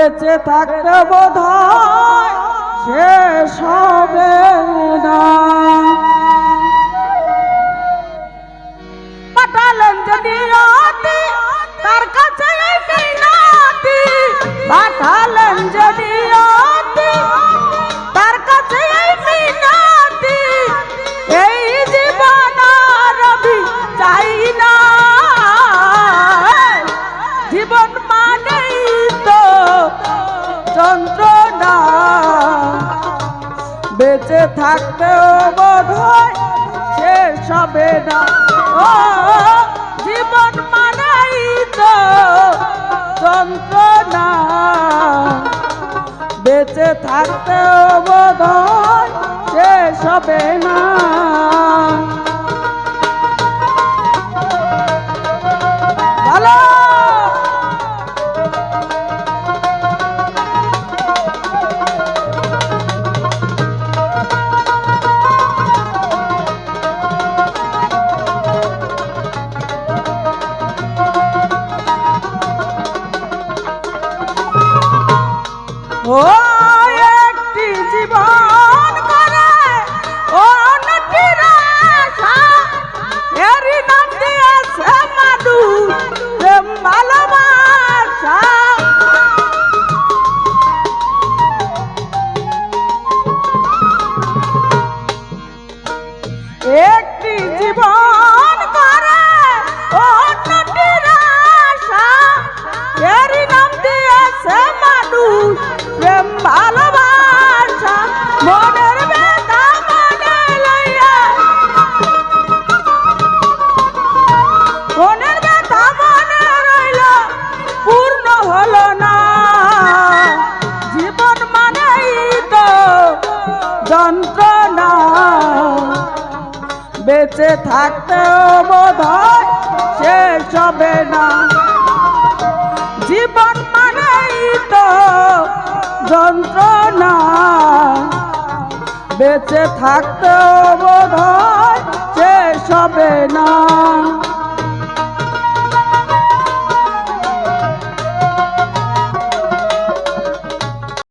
বেঁচে থাকতে বোধ হয় শেষ হবে না। পাঠালেন যদি অতি তার কাছে মিনতি, পাঠালেন যদি অতি তার কাছে মিনতি, এই জীবন আর আমি চাই না। জীবন মানেই তো যন্ত্রণা, বেঁচে থাকতেও বোধ হয় শেষ হবে না। ও জীবন মানেই তো যন্ত্রণা, বেঁচে থাকতেও বোধ হয় শেষ হবে না। ভালো ও একটি জীবন করে অন্যটির আশা, এরই নাম দিয়েছে মানুষ প্রেম ভালোবাসা। একটি জীবন করে অন্যটির আশা, এরই নাম দিয়েছে মানুষ প্রেম ভালোবাসা। মনের ব্যথা মনে লইয়া, মনের ব্যথা মনে রইল পূর্ণ হলো না। জীবন মানেই তো যন্ত্রণা, বেঁচে থাকতেও বোধ হয় শেষ হবে না। জীবন মানেই তো যন্ত্রণা, বেঁচে থাকতেও বোধ হয় শেষ হবে না।